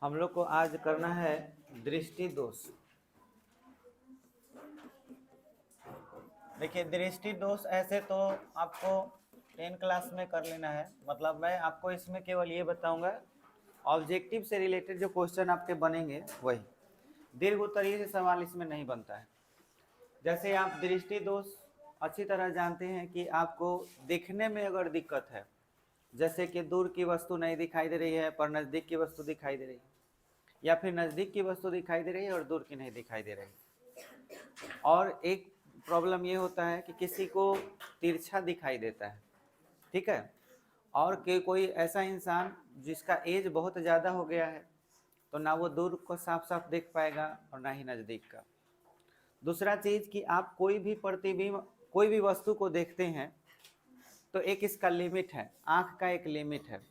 हम लोग को आज करना है दृष्टि दोष। देखिए दृष्टि दोष ऐसे तो आपको 10 क्लास में कर लेना है, मतलब मैं आपको इसमें केवल ये बताऊंगा ऑब्जेक्टिव से रिलेटेड जो क्वेश्चन आपके बनेंगे वही, दीर्घ उत्तरीय से सवाल इसमें नहीं बनता है। जैसे आप दृष्टि दोष अच्छी तरह जानते हैं कि आपको देखने में अगर दिक्कत है, जैसे कि दूर की वस्तु नहीं दिखाई दे रही है पर नज़दीक की वस्तु दिखाई दे रही है, या फिर नज़दीक की वस्तु दिखाई दे रही है और दूर की नहीं दिखाई दे रही है। और एक प्रॉब्लम ये होता है कि किसी को तिरछा दिखाई देता है, ठीक है, और कि कोई ऐसा इंसान जिसका एज बहुत ज़्यादा हो गया है तो ना वो दूर को साफ साफ देख पाएगा और ना ही नज़दीक का। दूसरा चीज़ कि आप कोई भी प्रतिबिंब, कोई भी वस्तु को देखते हैं तो एक इसका लिमिट है, आँख का एक लिमिट है।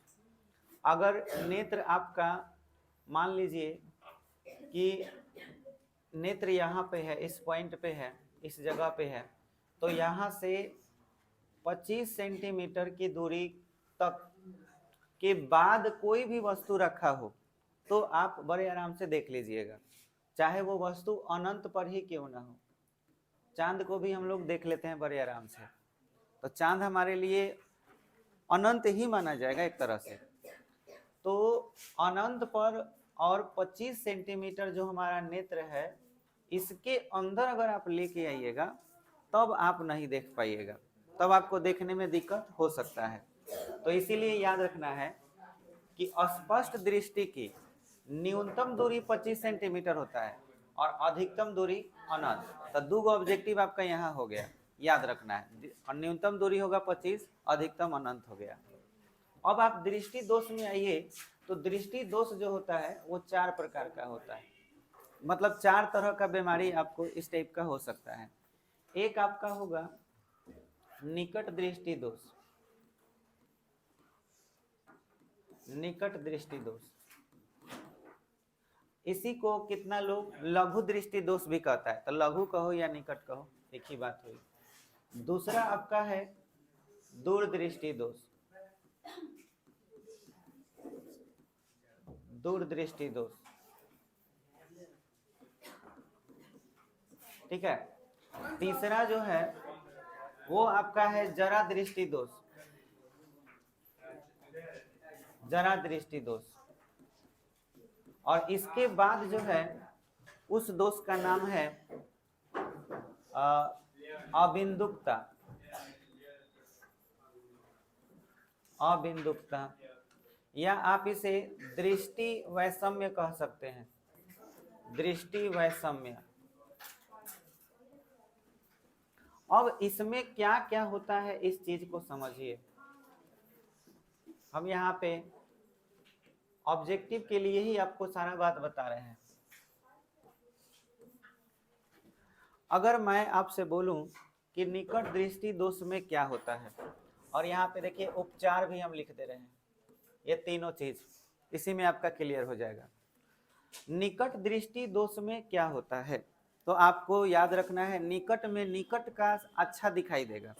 अगर नेत्र आपका मान लीजिए कि नेत्र यहाँ पे है, इस पॉइंट पे है, इस जगह पे है, तो यहाँ से 25 सेंटीमीटर की दूरी तक के बाद कोई भी वस्तु रखा हो तो आप बड़े आराम से देख लीजिएगा, चाहे वो वस्तु अनंत पर ही क्यों ना हो। चांद को भी हम लोग देख लेते हैं बड़े आराम से, तो चांद हमारे लिए अनंत ही माना जाएगा एक तरह से। तो अनंत पर और 25 सेंटीमीटर जो हमारा नेत्र है, इसके अंदर अगर आप लेके आइएगा तब आप नहीं देख पाइएगा, तब आपको देखने में दिक्कत हो सकता है। तो इसीलिए याद रखना है कि स्पष्ट दृष्टि की न्यूनतम दूरी 25 सेंटीमीटर होता है और अधिकतम दूरी अनंत। तो दो ऑब्जेक्टिव आपका यहाँ हो गया, याद रखना है, न्यूनतम दूरी होगा 25, अधिकतम अनंत हो गया। अब आप दृष्टि दोष में आइए, तो दृष्टि दोष जो होता है वो 4 प्रकार का होता है, मतलब 4 तरह का बीमारी आपको इस टाइप का हो सकता है। एक आपका होगा निकट दृष्टि दोष, निकट दृष्टि दोष, इसी को कितना लोग लघु दृष्टि दोष भी कहता है, तो लघु कहो या निकट कहो एक ही बात हुई। दूसरा आपका है दूर दृष्टि दोष, दूर दृष्टि दोष, ठीक है। तीसरा जो है वो आपका है जरा दृष्टि दोष, जरा दृष्टि दोष। और इसके बाद जो है उस दोष का नाम है अबिंदुकता, अबिंदुकता, या आप इसे दृष्टि वैषम्य कह सकते हैं, दृष्टि वैषम्य। अब इसमें क्या क्या होता है इस चीज को समझिए। हम यहाँ पे ऑब्जेक्टिव के लिए ही आपको सारा बात बता रहे हैं। अगर मैं आपसे बोलूं कि निकट दृष्टि दोष में क्या होता है, और यहाँ पे देखिए उपचार भी हम लिख दे रहे हैं, ये तीनों चीज इसी में आपका क्लियर हो जाएगा। निकट दृष्टि दोष में क्या होता है, तो आपको याद रखना है निकट में निकट का अच्छा दिखाई देगा,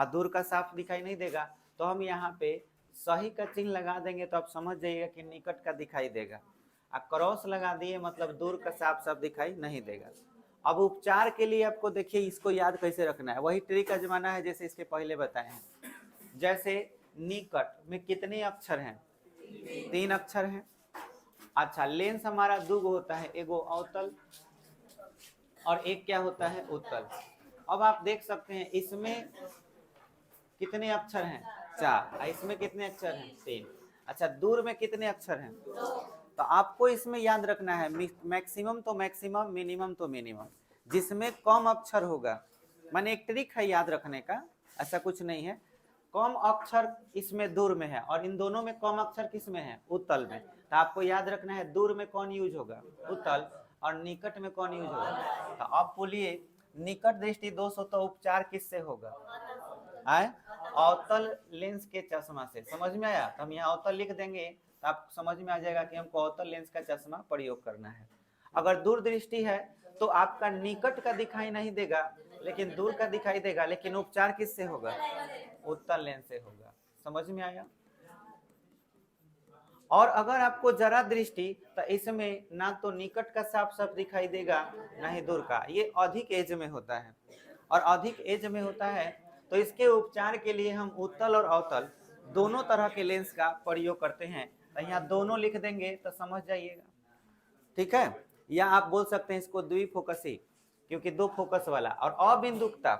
दूर का साफ दिखाई नहीं देगा। तो हम यहाँ पे सही का चिन्ह लगा देंगे तो आप समझ जाइएगा कि निकट का दिखाई देगा, क्रॉस लगा दिए मतलब दूर का साफ साफ दिखाई नहीं देगा। अब उपचार के लिए आपको देखिए इसको याद कैसे रखना है, वही ट्रिक आजमाना है जैसे इसके पहले बताए हैं। जैसे निकट में कितने अक्षर हैं, 3 अक्षर हैं। अच्छा, लेंस हमारा दो होता है, एगो अवतल और एक क्या होता है उत्तल। अब आप देख सकते हैं इसमें कितने अक्षर हैं, 4, इसमें कितने अक्षर हैं, 3। अच्छा, दूर में कितने अक्षर हैं, तो आपको इसमें याद रखना है मैक्सिमम तो मैक्सिमम, मिनिमम तो मिनिमम। जिसमें कम अक्षर होगा, माने एक ट्रिक है याद रखने का, ऐसा कुछ नहीं है, कम अक्षर इसमें दूर में है और इन दोनों में कम अक्षर किस में है, उत्तल में। तो आपको याद रखना है दूर में कौन यूज होगा, उत्तल, और निकट में कौन यूज होगा। तो आप बोलिए निकट दृष्टि दोष हो तो उपचार किससे होगा, आए अवतल लेंस के चश्मा से। समझ में आया, तो हम यहाँ अवतल लिख देंगे तो आप समझ में आ जाएगा कि हमको अवतल लेंस का चश्मा प्रयोग करना है। अगर दूर दृष्टि है तो आपका निकट का दिखाई नहीं देगा लेकिन दूर का दिखाई देगा, लेकिन उपचार किससे होगा, उत्तल लेंस से होगा। समझ में आया। और अगर आपको जरा दृष्टि, तो इसमें ना तो निकट का साफ साफ दिखाई देगा ना ही दूर का। ये अधिक एज में होता है, और अधिक एज में होता है तो इसके उपचार के लिए हम उत्तल और अवतल दोनों तरह के लेंस का प्रयोग करते हैं। तो यहाँ दोनों लिख देंगे तो समझ जाइएगा, ठीक है। या आप बोल सकते हैं इसको द्विफोकसी, क्योंकि दो फोकस वाला। और अबिंदुकता,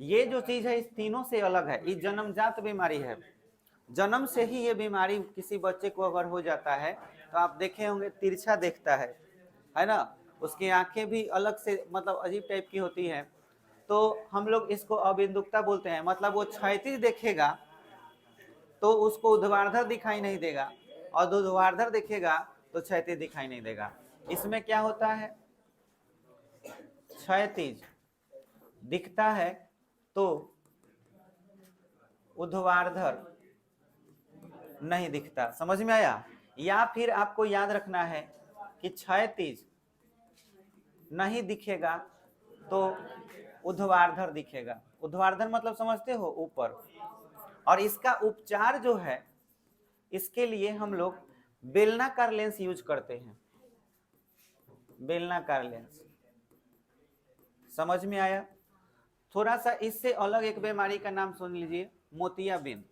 ये जो चीज है इस तीनों से अलग है, ये जन्मजात बीमारी है। जन्म से ही ये बीमारी किसी बच्चे को अगर हो जाता है तो आप देखे होंगे तिरछा देखता है ना, उसकी आंखें भी अलग से मतलब अजीब टाइप की होती हैं। तो हम लोग इसको अबिंदुकता बोलते हैं, मतलब वो क्षैतिज देखेगा तो उसको ऊर्ध्वाधर दिखाई नहीं देगा, और ऊर्ध्वाधर देखेगा तो क्षैतिज दिखाई नहीं देगा। इसमें क्या होता है, क्षैतिज दिखता है तो ऊर्ध्वाधर नहीं दिखता। समझ में आया? या फिर आपको याद रखना है कि क्षैतिज नहीं दिखेगा तो ऊर्ध्वाधर दिखेगा। ऊर्ध्वाधर मतलब समझते हो, ऊपर। और इसका उपचार जो है, इसके लिए हम लोग बेलनाकार लेंस यूज करते हैं। बेलनाकार लेंस, समझ में आया? थोड़ा सा इससे अलग एक बीमारी का नाम सुन लीजिए, मोतियाबिंद।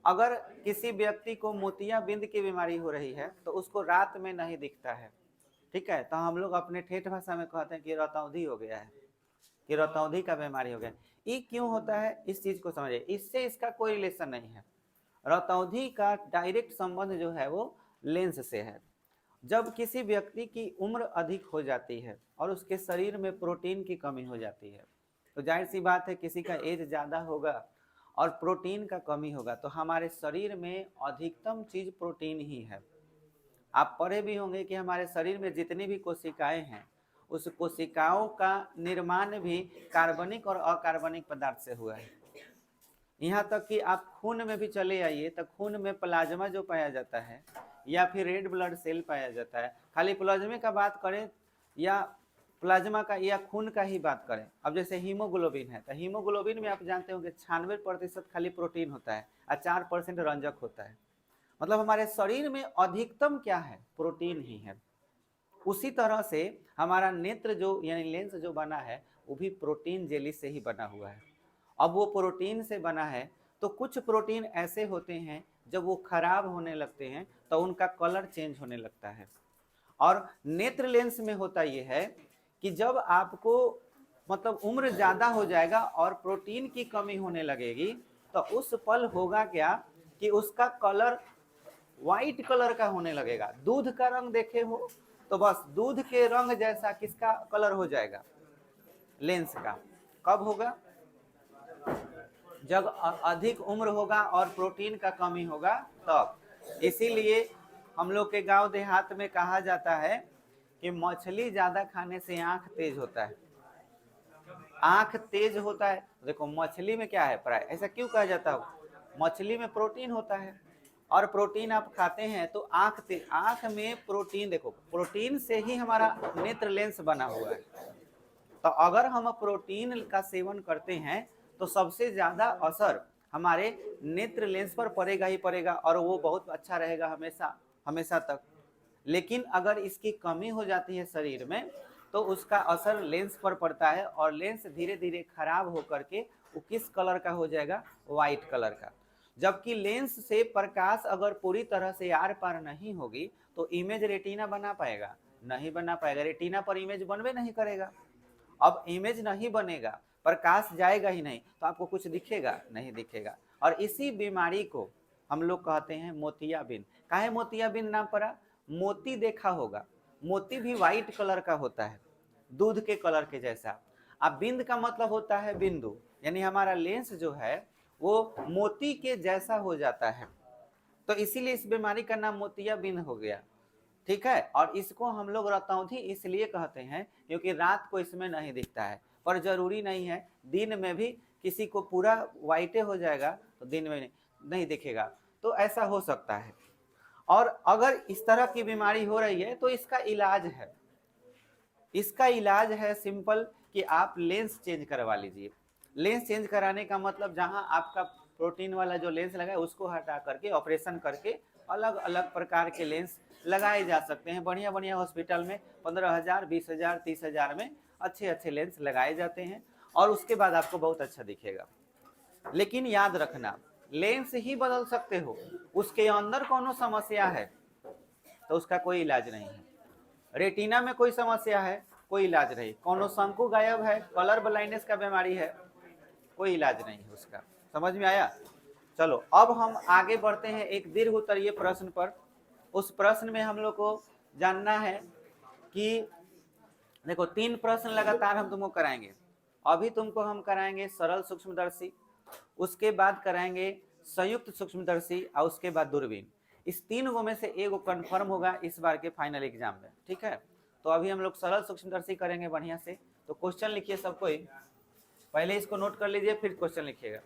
अगर किसी व्यक्ति को मोतियाबिंद की बीमारी हो रही है तो उसको रात में नहीं दिखता है, ठीक है, तो हम लोग अपने ठेठ भाषा में कहते हैं कि रतौंधी हो गया है, कि रतौंधी का बीमारी हो गया। ये क्यों होता है, इस चीज को समझिए। इससे इसका कोई रिलेशन नहीं है। रतौंधी का डायरेक्ट संबंध जो है वो लेंस से है। जब किसी व्यक्ति की उम्र अधिक हो जाती है और उसके शरीर में प्रोटीन की कमी हो जाती है, तो जाहिर सी बात है किसी का एज ज़्यादा होगा और प्रोटीन का कमी होगा, तो हमारे शरीर में अधिकतम चीज़ प्रोटीन ही है। आप पढ़े भी होंगे कि हमारे शरीर में जितनी भी कोशिकाएं हैं, उस कोशिकाओं का निर्माण भी कार्बनिक और अकार्बनिक पदार्थ से हुआ है। यहाँ तक कि आप खून में भी चले आइए तो खून में प्लाज्मा जो पाया जाता है या फिर रेड ब्लड सेल पाया जाता है। खाली प्लाज्मा का बात करें या प्लाज्मा का या खून का ही बात करें, अब जैसे हीमोग्लोबिन है तो हीमोग्लोबिन में आप जानते होंगे 96% खाली प्रोटीन होता है और 4% रंजक होता है। मतलब हमारे शरीर में अधिकतम क्या है, प्रोटीन ही है। उसी तरह से हमारा नेत्र जो यानी लेंस जो बना है वो भी प्रोटीन जेली से ही बना हुआ है। अब वो प्रोटीन से बना है तो कुछ प्रोटीन ऐसे होते हैं जब वो खराब होने लगते हैं तो उनका कलर चेंज होने लगता है। और नेत्र लेंस में होता ये है कि जब आपको मतलब उम्र ज्यादा हो जाएगा और प्रोटीन की कमी होने लगेगी तो उस पल होगा क्या कि उसका कलर व्हाइट कलर का होने लगेगा। दूध का रंग देखे हो तो बस दूध के रंग जैसा किसका कलर हो जाएगा, लेंस का। कब होगा, जब अधिक उम्र होगा और प्रोटीन का कमी होगा तब। इसीलिए हम लोग के गांव देहात में कहा जाता है कि मछली ज्यादा खाने से आंख तेज होता है। आंख तेज होता है, देखो मछली में क्या है प्राय, ऐसा क्यों कहा जाता है, मछली में प्रोटीन होता है और प्रोटीन आप खाते हैं तो आंख में प्रोटीन, देखो प्रोटीन से ही हमारा नेत्र लेंस बना हुआ है। तो अगर हम प्रोटीन का सेवन करते हैं तो सबसे ज्यादा असर हमारे नेत्र लेंस पर पड़ेगा ही पड़ेगा, और वो बहुत अच्छा रहेगा हमेशा हमेशा तक। लेकिन अगर इसकी कमी हो जाती है शरीर में तो उसका असर लेंस पर पड़ता है और लेंस धीरे धीरे खराब होकर के वो किस कलर का हो जाएगा, व्हाइट कलर का। जबकि लेंस से प्रकाश अगर पूरी तरह से आर पार नहीं होगी तो इमेज रेटिना बना पाएगा, नहीं बना पाएगा। रेटिना पर इमेज बनवे नहीं करेगा। अब इमेज नहीं बनेगा, प्रकाश जाएगा ही नहीं तो आपको कुछ दिखेगा नहीं दिखेगा। और इसी बीमारी को हम लोग कहते हैं मोतियाबिंद। काहे मोतियाबिंद नाम पड़ा, मोती देखा होगा, मोती भी व्हाइट कलर का होता है, दूध के कलर के जैसा। अब बिंद का मतलब होता है बिंदु, यानी हमारा लेंस जो है वो मोती के जैसा हो जाता है, तो इसीलिए इस बीमारी का नाम मोतियाबिंद हो गया, ठीक है। और इसको हम लोग रतौंधी इसलिए कहते हैं क्योंकि रात को इसमें नहीं दिखता है, पर जरूरी नहीं है, दिन में भी किसी को पूरा व्हाइटे हो जाएगा तो दिन में नहीं दिखेगा, तो ऐसा हो सकता है। और अगर इस तरह की बीमारी हो रही है तो इसका इलाज है, इसका इलाज है सिंपल कि आप लेंस चेंज करवा लीजिए। लेंस चेंज कराने का मतलब जहां आपका प्रोटीन वाला जो लेंस लगा है उसको हटा करके ऑपरेशन करके अलग अलग प्रकार के लेंस लगाए जा सकते हैं। बढ़िया बढ़िया हॉस्पिटल में 15,000, 20,000, 30,000 में अच्छे अच्छे लेंस लगाए जाते हैं और उसके बाद आपको बहुत अच्छा दिखेगा। लेकिन याद रखना, लेंस ही बदल सकते हो, उसके अंदर कौन समस्या है तो उसका कोई इलाज नहीं है। रेटिना में कोई समस्या है, कोई इलाज नहीं। कौन शंकु गायब है, कलर ब्लाइंडनेस का बीमारी है, कोई इलाज नहीं है उसका। समझ में आया? चलो अब हम आगे बढ़ते हैं एक दीर्घ उत्तरीय प्रश्न पर। उस प्रश्न में हम लोग को जानना है कि देखो 3 प्रश्न लगातार हम तुमको कराएंगे। अभी तुमको हम कराएंगे सरल सूक्ष्मदर्शी, उसके बाद कराएंगे संयुक्त सूक्ष्मदर्शी और उसके बाद दूरबीन। इस 3 गो में से एक कंफर्म होगा इस बार के फाइनल एग्जाम में, ठीक है? तो अभी हम लोग सरल सूक्ष्मदर्शी करेंगे बढ़िया से। तो क्वेश्चन लिखिए सब कोई, पहले इसको नोट कर लीजिए फिर क्वेश्चन लिखिएगा।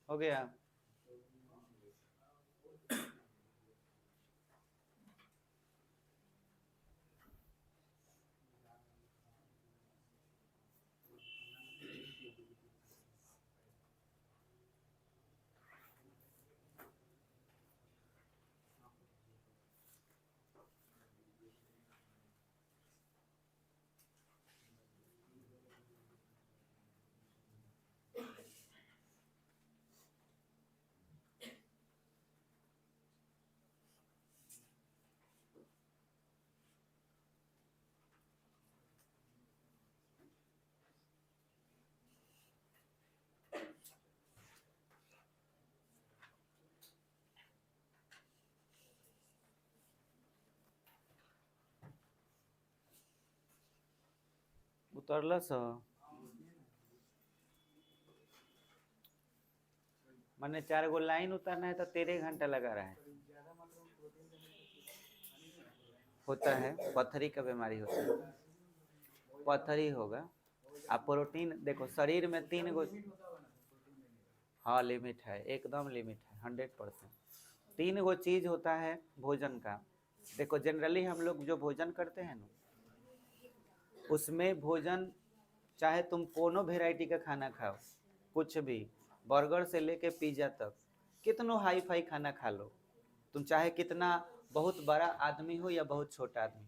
हो गया? उतरलस मैंने 4 गो लाइन उतरना है तो 13 घंटा लगा रहा है। होता है, पथरी का बीमारी होता है, पथरी होगा। आप प्रोटीन देखो शरीर में 3 गो, हाँ लिमिट है, एकदम लिमिट है 100%। 3 गो चीज होता है भोजन का। देखो जनरली हम लोग जो भोजन करते हैं ना, उसमें भोजन चाहे तुम कोनो वेराइटी का खाना खाओ, कुछ भी, बर्गर से लेके पिज्जा तक, कितनो हाई फाई खाना खा लो, तुम चाहे कितना बहुत बड़ा आदमी हो या बहुत छोटा आदमी,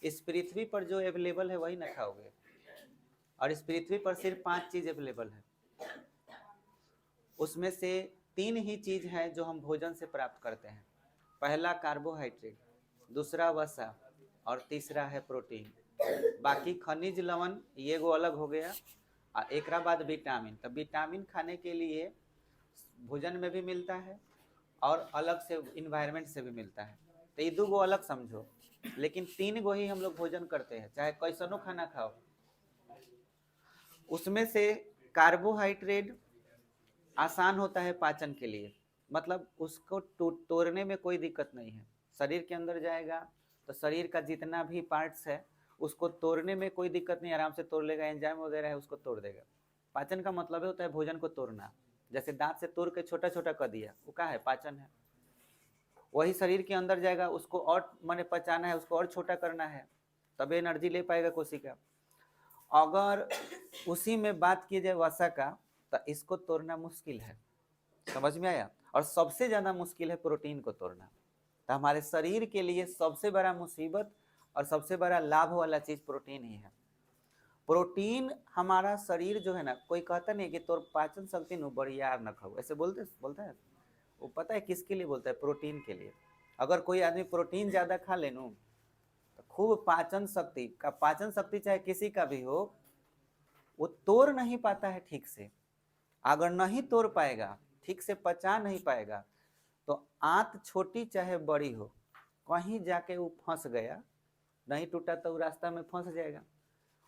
इस पृथ्वी पर जो अवेलेबल है वही ना खाओगे। और इस पृथ्वी पर सिर्फ 5 चीज अवेलेबल है, उसमें से 3 ही चीज है जो हम भोजन से प्राप्त करते हैं। पहला कार्बोहाइड्रेट, दूसरा वसा और तीसरा है प्रोटीन। बाकी खनिज लवण ये गो अलग हो गया, और एक बाद विटामिन। तो विटामिन खाने के लिए भोजन में भी मिलता है और अलग से इन्वायरमेंट से भी मिलता है। तो ये 2 गो अलग समझो, लेकिन 3 गो ही हम लोग भोजन करते हैं, चाहे कैसनो खाना खाओ। उसमें से कार्बोहाइड्रेट आसान होता है पाचन के लिए, मतलब उसको तोड़ने में कोई दिक्कत नहीं है। शरीर के अंदर जाएगा तो शरीर का जितना भी पार्ट्स है उसको तोड़ने में कोई दिक्कत नहीं, आराम से तोड़ लेगा। एंजाइम वगैरह है उसको तोड़ देगा। पाचन का मतलब होता है भोजन को तोड़ना। जैसे दांत से तोड़ के छोटा छोटा कर दिया, वो क्या है? पाचन है। वही शरीर के अंदर जाएगा, उसको और माने पचाना है, उसको और छोटा करना है, तब एनर्जी ले पाएगा कोशिका। अगर उसी में बात की जाए वसा का, तो इसको तोड़ना मुश्किल है। समझ में आया? और सबसे ज्यादा मुश्किल है प्रोटीन को तोड़ना। तो हमारे शरीर के लिए सबसे बड़ा मुसीबत और सबसे बड़ा लाभ वाला चीज प्रोटीन ही है। प्रोटीन हमारा शरीर जो है ना, कोई कहता नहीं कि तोर पाचन शक्ति नु बड़ियार न खाओ, ऐसे बोलता है। वो पता है किसके लिए बोलता है? प्रोटीन के लिए। अगर कोई आदमी प्रोटीन ज्यादा खा ले नु, तो खूब पाचन शक्ति चाहे किसी का भी हो, वो तोड़ नहीं पाता है ठीक से। अगर नहीं तोड़ पाएगा, ठीक से पचा नहीं पाएगा, तो आंत छोटी चाहे बड़ी हो, कहीं जाके वो फंस गया, नहीं टूटा तो रास्ता में फंस जाएगा।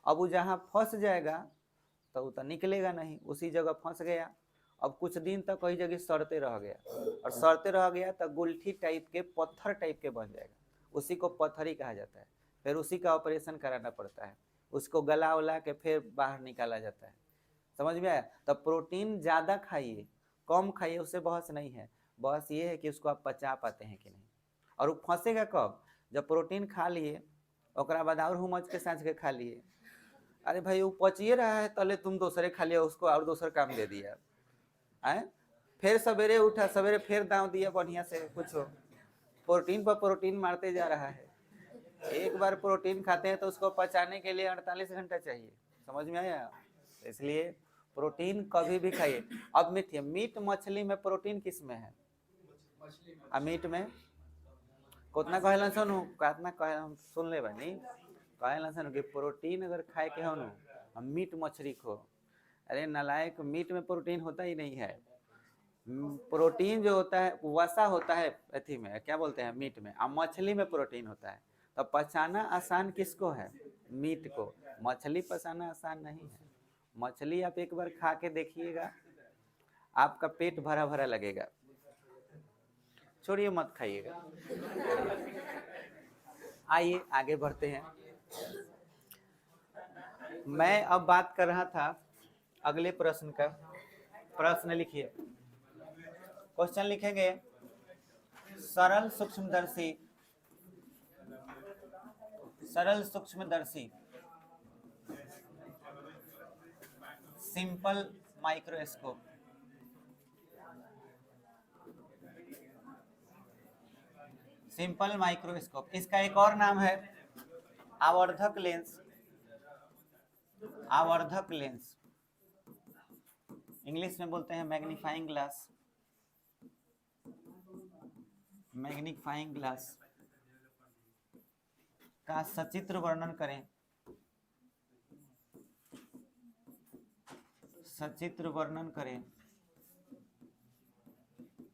अब वो जहाँ फंस जाएगा तो वो तो निकलेगा नहीं, उसी जगह फंस गया। अब कुछ दिन तक कई जगह सड़ते रह गया, और सड़ते रह गया तो गुलठी टाइप के, पत्थर टाइप के बन जाएगा। उसी को पत्थरी कहा जाता है। फिर उसी का ऑपरेशन कराना पड़ता है, उसको गला उला के फिर बाहर निकाला जाता है। समझ में आया? तो प्रोटीन ज़्यादा खाइए, कम खाइए, उससे बहस नहीं है। बहस ये है कि उसको आप पचा पाते हैं कि नहीं। और वो फंसेगा कब? जब प्रोटीन खा लिए, ओकरा बाद और हुमच के साँझ के खा लिए। अरे भाई वो पचिए रहा है, तले तुम दूसरे खा लिया, उसको और दूसरा काम दे दिया है। फिर सवेरे उठा, सवेरे फिर दाव दिया बढ़िया से, कुछ हो प्रोटीन पर प्रोटीन मारते जा रहा है। एक बार प्रोटीन खाते हैं तो उसको पचाने के लिए 48 घंटा चाहिए। समझ में आया? इसलिए प्रोटीन कभी भी खाइए। अब मीट मछली में प्रोटीन किस में है? मीट में कितना कहला सुनू, कितना कह सुन ले बनी, कहला सुनू कि प्रोटीन अगर खाए के हो न, मीट मछली खो। अरे नालायक, मीट में प्रोटीन होता ही नहीं है। प्रोटीन जो होता है वसा होता है अथी में, क्या बोलते हैं, मीट में। अब मछली में प्रोटीन होता है। तो पचाना आसान किसको है? मीट को। मछली पचाना आसान नहीं है। मछली आप एक बार खा के देखिएगा, आपका पेट भरा भरा लगेगा। छोड़िए, मत खाइएगा। आइए आगे बढ़ते हैं। मैं अब बात कर रहा था अगले प्रश्न का। प्रश्न लिखिए। क्वेश्चन लिखेंगे, सरल सूक्ष्मदर्शी सिंपल माइक्रोस्कोप। सिंपल माइक्रोस्कोप, इसका एक और नाम है आवर्धक लेंस। आवर्धक लेंस इंग्लिश में बोलते हैं मैग्नीफाइंग ग्लास। मैग्नीफाइंग ग्लास का सचित्र वर्णन करें। सचित्र वर्णन करें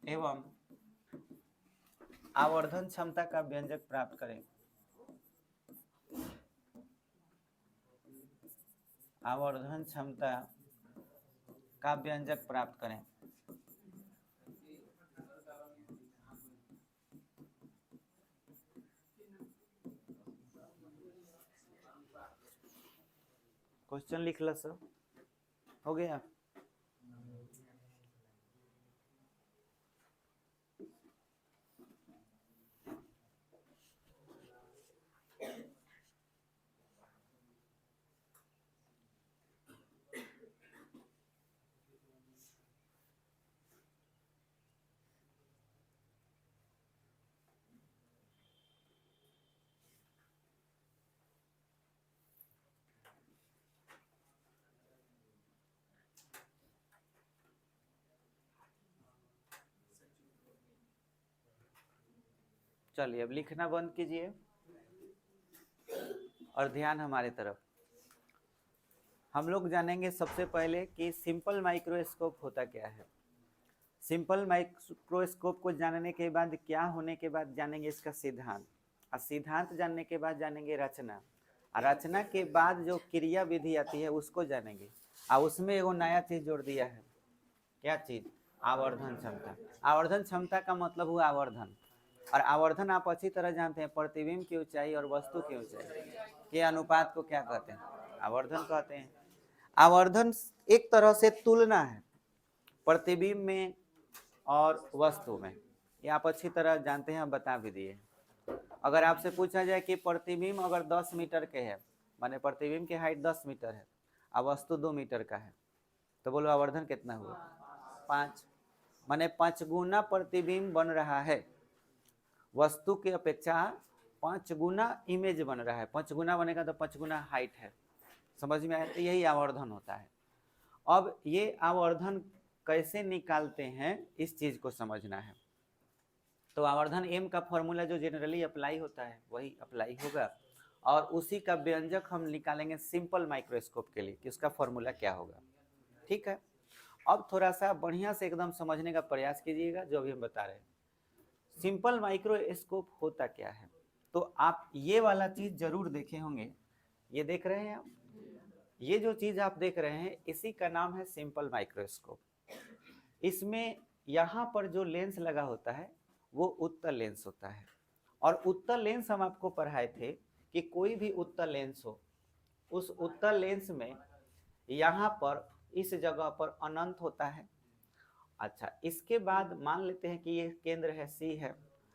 एवं आवर्धन क्षमता का व्यंजक प्राप्त करें। आवर्धन क्षमता का व्यंजक प्राप्त करें। क्वेश्चन लिख लो सर, हो गया। चलिए अब लिखना बंद कीजिए और ध्यान हमारे तरफ। हम लोग जानेंगे सबसे पहले कि सिंपल माइक्रोस्कोप होता क्या है। सिंपल माइक्रोस्कोप को जानने के बाद क्या होने के बाद जानेंगे इसका सिद्धांत, और सिद्धांत जानने के बाद जानेंगे रचना, और रचना के बाद जो क्रिया विधि आती है उसको जानेंगे। और उसमें एगो नया चीज जोड़ दिया है, क्या चीज? आवर्धन क्षमता। आवर्धन क्षमता का मतलब हुआ आवर्धन, और आवर्धन आप अच्छी तरह जानते हैं, प्रतिबिंब की ऊंचाई और वस्तु की ऊंचाई के अनुपात को क्या कहते हैं? आवर्धन कहते हैं। आवर्धन एक तरह से तुलना है प्रतिबिंब में और वस्तु में, ये आप अच्छी तरह जानते हैं, बता भी दिए। अगर आपसे पूछा जाए कि प्रतिबिंब अगर 10 मीटर के है, माने प्रतिबिंब की हाइट 10 मीटर है और वस्तु 2 मीटर का है, तो बोलो आवर्धन कितना हुआ? 5। माने 5 गुना प्रतिबिंब बन रहा है, वस्तु की अपेक्षा 5 गुना इमेज बन रहा है। 5 गुना बनेगा तो 5 गुना हाइट है। समझ में आया? तो यही आवर्धन होता है। अब ये आवर्धन कैसे निकालते हैं इस चीज को समझना है। तो आवर्धन m का फॉर्मूला जो जनरली अप्लाई होता है वही अप्लाई होगा, और उसी का व्यंजक हम निकालेंगे सिंपल माइक्रोस्कोप के लिए कि उसका फॉर्मूला क्या होगा। ठीक है, अब थोड़ा सा बढ़िया से एकदम समझने का प्रयास कीजिएगा जो अभी हम बता रहे हैं। सिंपल माइक्रोस्कोप होता क्या है, तो आप ये वाला चीज जरूर देखे होंगे। ये देख रहे हैं आप, ये जो चीज आप देख रहे हैं इसी का नाम है सिंपल माइक्रोस्कोप। इसमें यहाँ पर जो लेंस लगा होता है वो उत्तल लेंस होता है, और उत्तल लेंस हम आपको पढ़ाए थे कि कोई भी उत्तल लेंस हो, उस उत्तल लेंस में यहाँ पर इस जगह पर अनंत होता है। अच्छा, इसके बाद मान लेते हैं कि ये केंद्र है C है,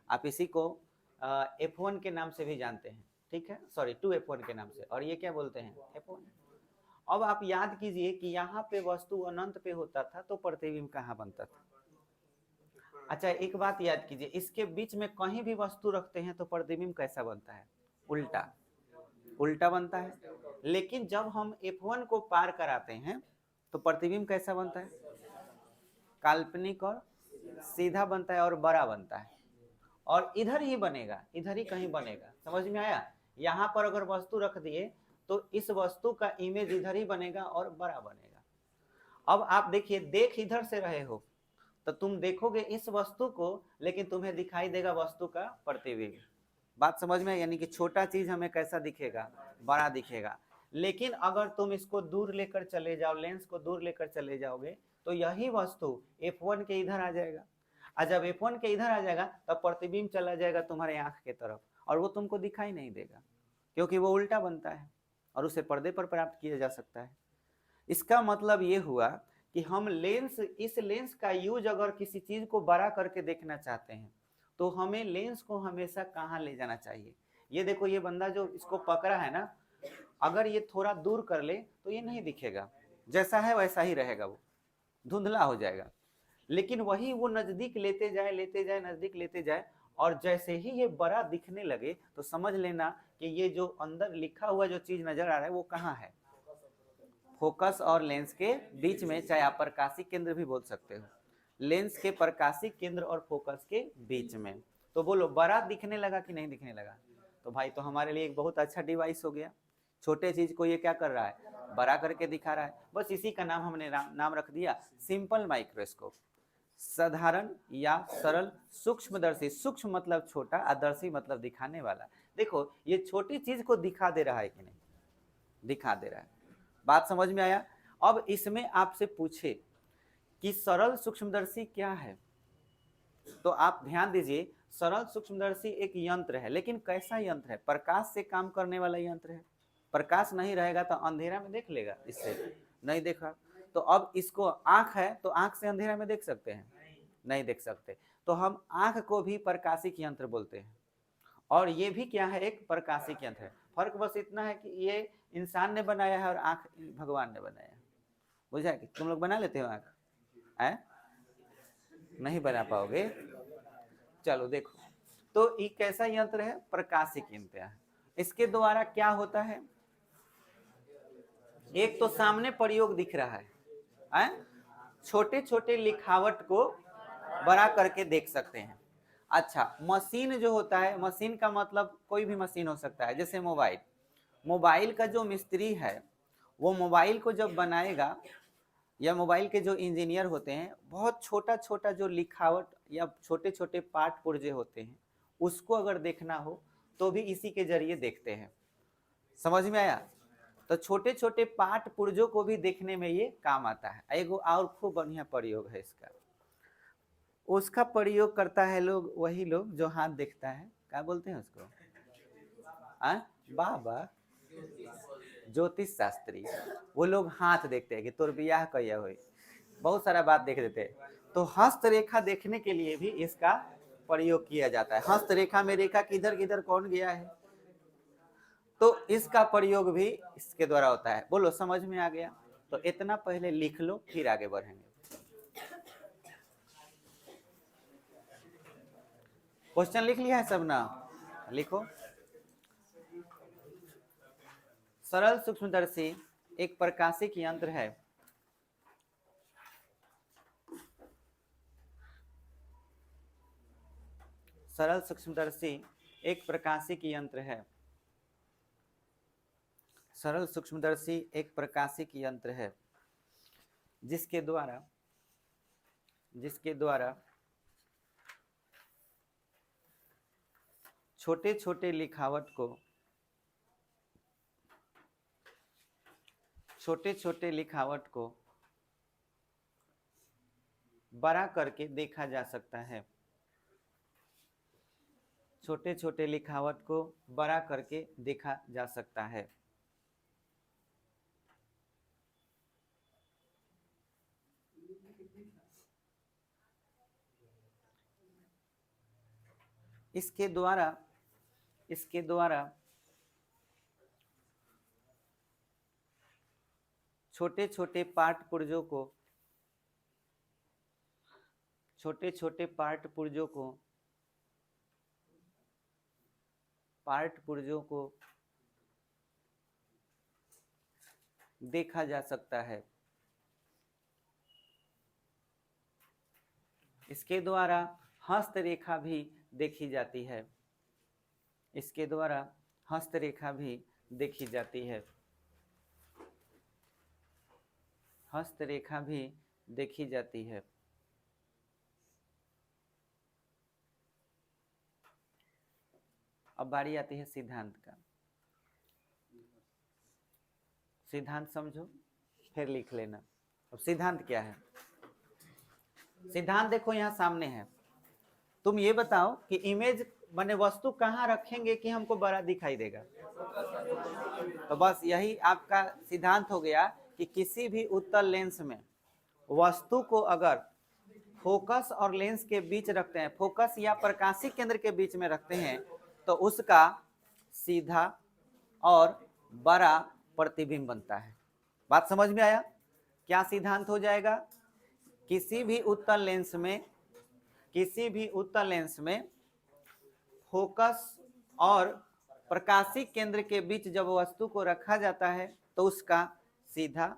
आप इसी को F1 के नाम से भी जानते हैं, ठीक है, सॉरी 2F1 के नाम से, और ये क्या बोलते हैं? F1। अब आप याद कीजिए कि यहाँ पे वस्तु अनंत पे होता था तो प्रतिबिंब कहाँ बनता था? अच्छा, एक बात याद कीजिए, इसके बीच में कहीं भी वस्तु रखते हैं तो प्रतिबिंब कैसा बनता है? उल्टा, उल्टा बनता है। लेकिन जब हम F1 को पार कराते हैं तो प्रतिबिंब कैसा बनता है? काल्पनिक और सीधा बनता है और बड़ा बनता है, और इधर ही बनेगा, इधर ही कहीं बनेगा। समझ में आया? यहाँ पर अगर वस्तु रख दिए तो इस वस्तु का इमेज इधर ही बनेगा और बड़ा बनेगा। अब आप देखिए, देख इधर से रहे हो तो तुम देखोगे इस वस्तु को, लेकिन तुम्हें दिखाई देगा वस्तु का प्रतिबिंब। बात समझ में? यानी कि छोटा चीज हमें कैसा दिखेगा? बड़ा दिखेगा। लेकिन अगर तुम इसको दूर लेकर चले जाओ, लेंस को दूर लेकर चले जाओगे, तो यही वस्तु F1 के इधर आ जाएगा, और जब F1 के इधर आ जाएगा तब प्रतिबिंब चला जाएगा तुम्हारे आंख के तरफ, और वो तुमको दिखाई नहीं देगा क्योंकि वो उल्टा बनता है, और उसे पर्दे पर प्राप्त किया जा सकता है। इसका मतलब ये हुआ कि हम लेंस, इस लेंस का यूज अगर किसी चीज को बड़ा करके देखना चाहते हैं तो हमें लेंस को हमेशा कहाँ ले जाना चाहिए? ये देखो, ये बंदा जो इसको पकड़ा है ना, अगर ये थोड़ा दूर कर ले तो ये नहीं दिखेगा, जैसा है वैसा ही रहेगा, वो धुंधला हो जाएगा। लेकिन वही वो नजदीक लेते जाए, लेते जाए, नजदीक लेते जाए, और जैसे ही ये बड़ा दिखने लगे तो समझ लेना कि ये जो अंदर लिखा हुआ जो चीज नजर आ रहा है वो कहाँ है? फोकस और लेंस के बीच में, चाहे आप प्रकाशिक केंद्र भी बोल सकते हो, लेंस के प्रकाशिक केंद्र और फोकस के बीच में। तो बोलो, बड़ा दिखने लगा कि नहीं दिखने लगा? तो भाई तो हमारे लिए एक बहुत अच्छा डिवाइस हो गया। छोटे चीज को ये क्या कर रहा है? बड़ा करके दिखा रहा है। बस इसी का नाम हमने नाम रख दिया सिंपल माइक्रोस्कोप। साधारण या सरल सूक्ष्मदर्शी, सूक्ष्म मतलब छोटा, अदर्शी मतलब दिखाने वाला। देखो, ये छोटी चीज को दिखा दे रहा है कि नहीं? दिखा दे रहा है। बात समझ में आया? अब इसमें आपसे पूछे कि सरल सूक्ष्मदर्शी क्या है, तो आप ध्यान दीजिए, सरल सूक्ष्मदर्शी एक यंत्र है, लेकिन कैसा यंत्र है? प्रकाश से काम करने वाला यंत्र है। प्रकाश नहीं रहेगा तो अंधेरा में देख लेगा, इससे नहीं देखा। तो अब इसको आंख है तो आंख से अंधेरा में देख सकते हैं? नहीं देख सकते। तो हम आंख को भी प्रकाशिक यंत्र बोलते हैं, और ये भी क्या है? एक प्रकाशिक यंत्र है। फर्क बस इतना है कि ये इंसान ने बनाया है और आंख भगवान ने बनाया है। बुझा? कि तुम लोग बना लेते हो आंख? नहीं बना पाओगे? चलो देखो, तो ये कैसा यंत्र है? प्रकाशिक यंत्र है। इसके द्वारा क्या होता है? एक तो सामने प्रयोग दिख रहा है, छोटे छोटे लिखावट को बड़ा करके देख सकते हैं। अच्छा, मशीन जो होता है, मशीन का मतलब कोई भी मशीन हो सकता है, जैसे मोबाइल। मोबाइल का जो मिस्त्री है वो मोबाइल को जब बनाएगा, या मोबाइल के जो इंजीनियर होते हैं, बहुत छोटा छोटा जो लिखावट या छोटे छोटे पार्ट पुर्जे होते हैं, उसको अगर देखना हो तो भी इसी के जरिए देखते हैं। समझ में आया? तो छोटे छोटे पार्ट पुर्जों को भी देखने में ये काम आता है। एगो और खूब बढ़िया प्रयोग है इसका, उसका प्रयोग करता है लोग, वही लोग जो हाथ देखता है, क्या बोलते हैं उसको? बाबा ज्योतिष शास्त्री। वो लोग हाथ देखते हैं कि तोर बियाह कहिया हुई, बहुत सारा बात देख देते हैं। तो हस्तरेखा देखने के लिए भी इसका प्रयोग किया जाता है। हस्तरेखा में रेखा किधर किधर कौन गया है, तो इसका प्रयोग भी इसके द्वारा होता है। बोलो समझ में आ गया? तो इतना पहले लिख लो, फिर आगे बढ़ेंगे। क्वेश्चन लिख लिया है सब ना? लिखो। सरल सूक्ष्मदर्शी एक प्रकाशिक यंत्र है। सरल सूक्ष्मदर्शी एक प्रकाशिक यंत्र है। सरल सूक्ष्मदर्शी एक प्रकाशिक यंत्र है जिसके द्वारा छोटे छोटे लिखावट को बड़ा करके देखा जा सकता है। छोटे छोटे लिखावट को बड़ा करके देखा जा सकता है। इसके द्वारा छोटे छोटे पार्ट पुर्जों को देखा जा सकता है। इसके द्वारा हस्तरेखा भी देखी जाती है। इसके द्वारा हस्तरेखा भी देखी जाती है। हस्तरेखा भी देखी जाती है। अब बारी आती है सिद्धांत का। सिद्धांत समझो, फिर लिख लेना। अब सिद्धांत क्या है? सिद्धांत देखो यहाँ सामने है। तुम ये बताओ कि इमेज माने वस्तु कहाँ रखेंगे कि हमको बड़ा दिखाई देगा? तो बस यही आपका सिद्धांत हो गया कि किसी भी उत्तल लेंस में वस्तु को अगर फोकस और लेंस के बीच रखते हैं, फोकस या प्रकाशीय केंद्र के बीच में रखते हैं, तो उसका सीधा और बड़ा प्रतिबिंब बनता है। बात समझ में आया? क्या सिद्धांत हो जाएगा? किसी भी उत्तल लेंस में फोकस और प्रकाशिक केंद्र के बीच जब वस्तु को रखा जाता है तो उसका सीधा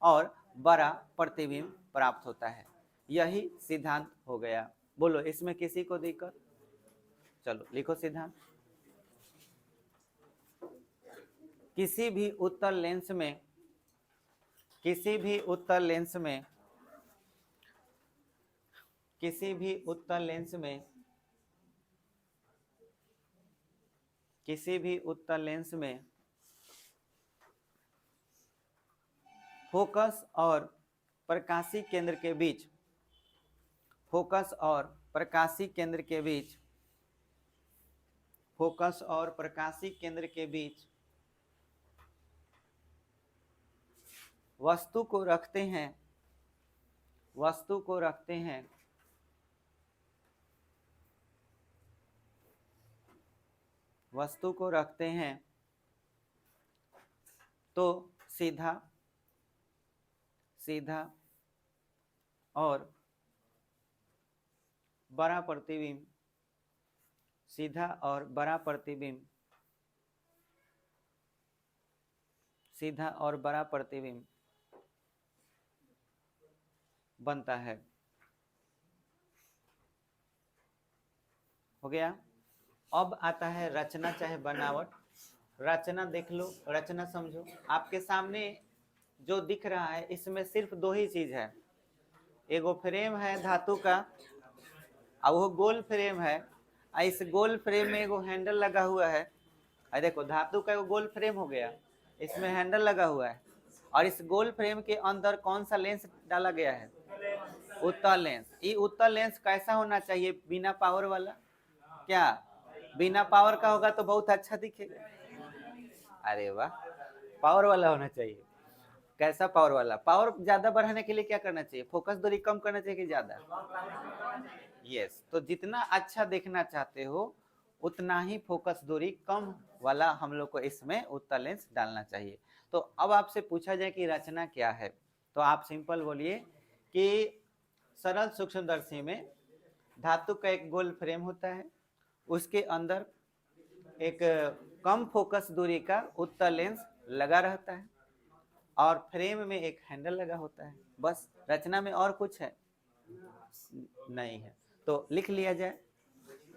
और बड़ा प्रतिबिंब प्राप्त होता है। यही सिद्धांत हो गया। बोलो इसमें किसी को दिक्कत? चलो लिखो सिद्धांत। किसी भी उत्तल लेंस में फोकस और प्रकाशीय केंद्र के बीच वस्तु को रखते हैं तो सीधा और बड़ा प्रतिबिंब बनता है। हो गया। अब आता है रचना चाहे बनावट। रचना देख लो, रचना समझो। आपके सामने जो दिख रहा है इसमें सिर्फ दो ही चीज है, एगो फ्रेम है धातु का, और वो गोल फ्रेम है। इस गोल फ्रेम में एगो हैंडल लगा हुआ है। देखो धातु का एगो गोल फ्रेम हो गया, इसमें हैंडल लगा हुआ है, और इस गोल फ्रेम के अंदर कौन सा लेंस डाला गया है? उत्तल लेंस। ये उत्तल लेंस कैसा होना चाहिए? बिना पावर वाला। क्या बिना पावर का होगा तो बहुत अच्छा दिखेगा? अरे वाह, पावर वाला होना चाहिए। कैसा पावर वाला? पावर ज्यादा बढ़ाने के लिए क्या करना चाहिए? फोकस दूरी कम करना चाहिए कि ज्यादा? यस। तो जितना अच्छा देखना चाहते हो उतना ही फोकस दूरी कम वाला हम लोग को इसमें उत्तल लेंस डालना चाहिए। तो अब आपसे पूछा जाए कि रचना क्या है, तो आप सिंपल बोलिए कि सरल सूक्ष्मदर्शी में धातु का एक गोल फ्रेम होता है, उसके अंदर एक कम फोकस दूरी का उत्तल लेंस लगा रहता है, और फ्रेम में एक हैंडल लगा होता है। बस रचना में और कुछ है नहीं है। तो लिख लिया जाए।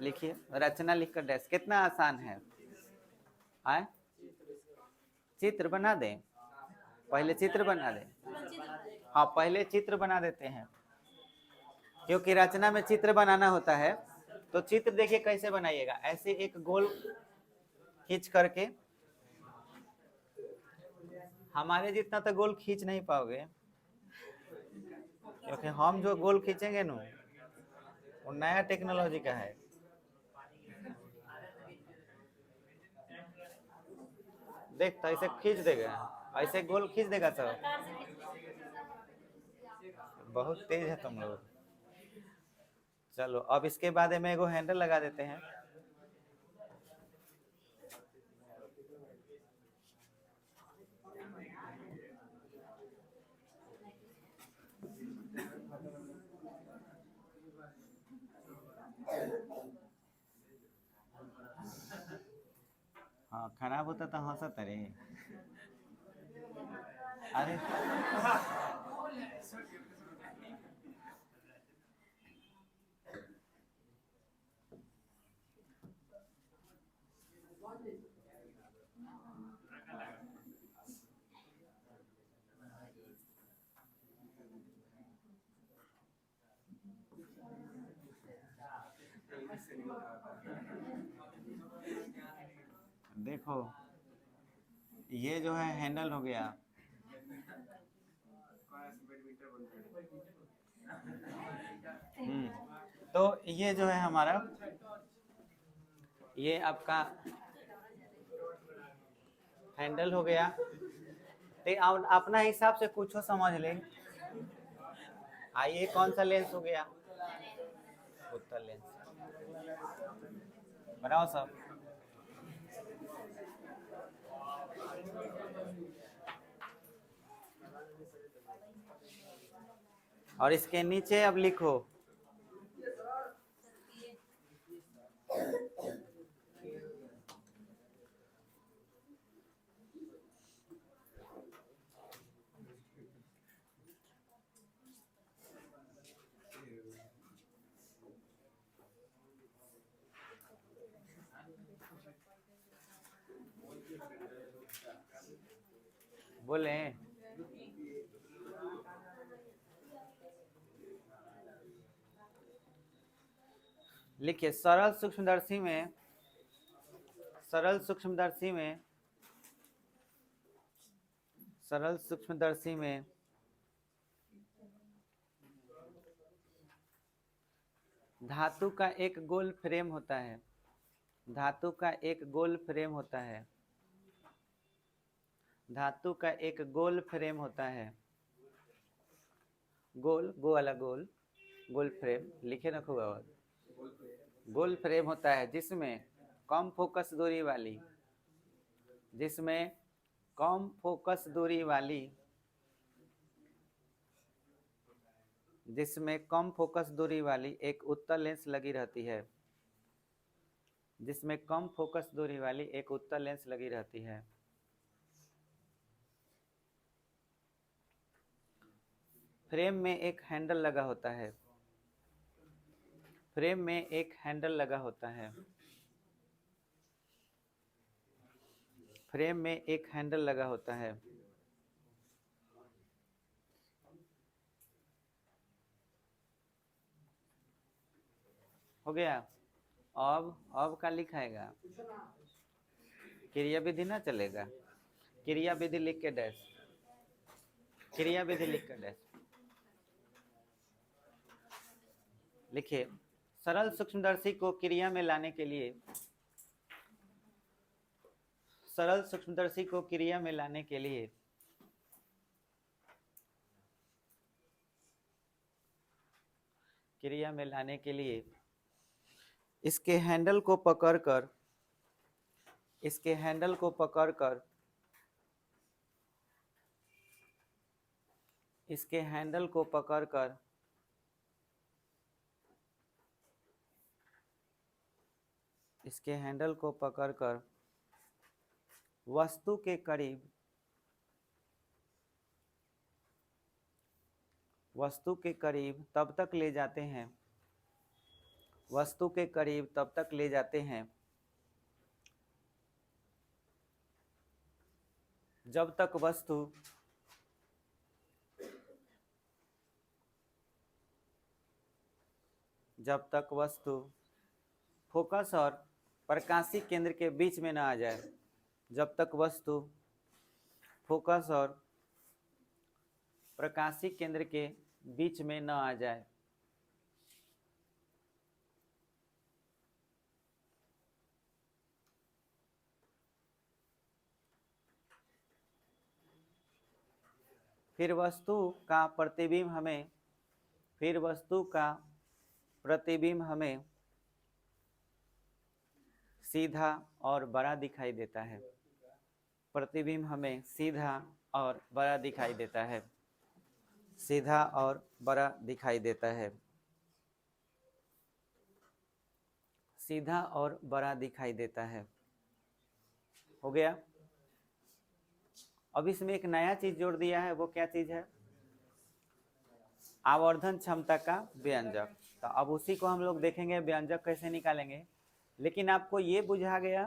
लिखिए, रचना लिखकर डैश। कितना आसान है। आए चित्र बना दें, पहले चित्र बना दें। हाँ पहले चित्र बना देते हैं, क्योंकि रचना में चित्र बनाना होता है। तो चित्र देखिए कैसे बनाइएगा। ऐसे एक गोल खींच करके, हमारे जितना तो गोल खींच नहीं पाओगे, क्योंकि हम जो गोल खींचेंगे ना वो नया टेक्नोलॉजी का है। देख तो ऐसे खींच देगा, ऐसे गोल खींच देगा सब। बहुत तेज है तुम लोग। चलो अब इसके बाद में एगो हैंडल लगा देते हैं। हाँ खराब होता तो हंसत रे। अरे देखो ये जो है हैंडल हो गया। तो ये जो है हमारा, ये आपका हैंडल हो गया। तो अपना हिसाब से कुछ समझ ले। आइए कौन सा लेंस हो गया? उत्तल लेंस। बनाओ सब। और इसके नीचे अब लिखो बोले। लिखिए सरल सूक्ष्मदर्शी में, सरल सूक्ष्मदर्शी में, सरल सूक्ष्मदर्शी में धातु का एक गोल फ्रेम होता है। धातु का एक गोल फ्रेम होता है। धातु का एक गोल फ्रेम होता है। गोल गो वाला गोल, गोल फ्रेम लिखे ना खूब आवाज। गोल फ्रेम होता है जिसमें कम फोकस दूरी वाली, जिसमें कम फोकस दूरी वाली, जिसमें कम फोकस दूरी वाली एक उत्तल लेंस लगी रहती है। जिसमें कम फोकस दूरी वाली एक उत्तल लेंस लगी रहती है। फ्रेम में एक हैंडल लगा होता है। फ्रेम में एक हैंडल लगा होता है। फ्रेम में एक हैंडल लगा होता है। हो गया। अब का लिखाएगा, क्रिया विधि ना चलेगा, क्रिया विधि लिख के डैश, क्रिया विधि लिख के डैश लिखिए। सरल सूक्ष्मदर्शी को क्रिया में लाने के लिए, सरल सूक्ष्मदर्शी को क्रिया में लाने के लिए क्रिया में लाने के लिए इसके हैंडल को पकड़कर, इसके हैंडल को पकड़कर, इसके हैंडल को पकड़कर इसके हैंडल को पकड़कर वस्तु के करीब, वस्तु के करीब तब तक ले जाते हैं, वस्तु के करीब तब तक ले जाते हैं जब तक वस्तु फोकस और प्रकाशी केंद्र के बीच में ना आ जाए, जब तक वस्तु फोकस और प्रकाशी केंद्र के बीच में न आ जाए। फिर वस्तु का प्रतिबिंब हमें, फिर वस्तु का प्रतिबिंब हमें सीधा और बड़ा दिखाई देता है। प्रतिबिंब हमें सीधा और बड़ा दिखाई देता है, सीधा और बड़ा दिखाई देता है, सीधा और बड़ा दिखाई देता है। हो गया। अब इसमें एक नया चीज जोड़ दिया है, वो क्या चीज है? आवर्धन क्षमता का व्यंजक। तो अब उसी को हम लोग देखेंगे व्यंजक कैसे निकालेंगे। लेकिन आपको ये बुझा गया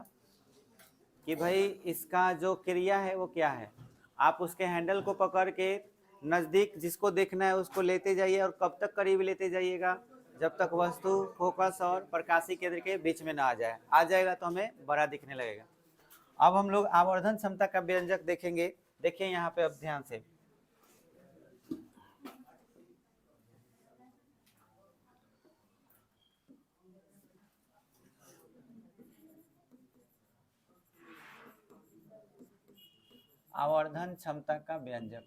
कि भाई इसका जो क्रिया है वो क्या है। आप उसके हैंडल को पकड़ के नज़दीक जिसको देखना है उसको लेते जाइए, और कब तक करीब लेते जाइएगा? जब तक वस्तु फोकस और प्रकाशी केंद्र के बीच में ना आ जाए। आ जाएगा तो हमें बड़ा दिखने लगेगा। अब हम लोग आवर्धन क्षमता का व्यंजक देखेंगे। देखिए यहाँ पे अब ध्यान से, आवर्धन क्षमता का व्यंजक।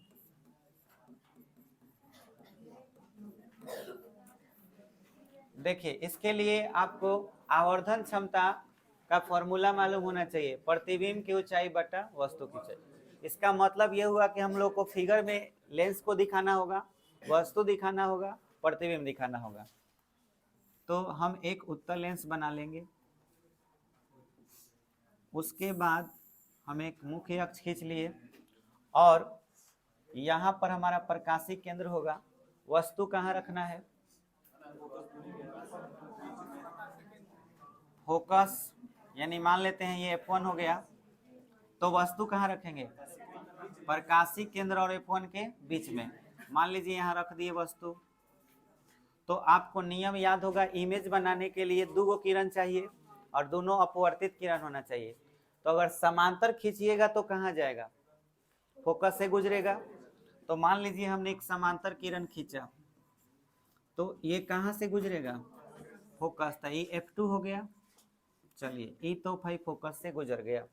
देखिए इसके लिए आपको आवर्धन क्षमता का फॉर्मूला मालूम होना चाहिए, प्रतिबिंब की ऊंचाई बटा वस्तु की ऊंचाई। इसका मतलब यह हुआ कि हम लोग को फिगर में लेंस को दिखाना होगा, वस्तु दिखाना होगा, प्रतिबिंब दिखाना होगा। तो हम एक उत्तल लेंस बना लेंगे, उसके बाद हम एक मुख्य अक्ष खींच लिए, और यहाँ पर हमारा प्रकाशी केंद्र होगा। वस्तु कहाँ रखना है? फोकस, यानी मान लेते हैं ये F1 हो गया, तो वस्तु कहाँ रखेंगे? प्रकाशी केंद्र और F1 के बीच में। मान लीजिए यहाँ रख दिए वस्तु। तो आपको नियम याद होगा, इमेज बनाने के लिए दो किरण चाहिए और दोनों अपवर्तित किरण होना चाहिए। तो अगर समांतर खींचिएगा तो कहाँ जाएगा? फोकस से गुजरेगा। तो मान लीजिए हमने एक समांतर किरण खींचा, तो ये कहाँ से गुजरेगा? फोकस था, ये F2 हो गया। चलिए ये तो भाई फोकस से गुजर गया।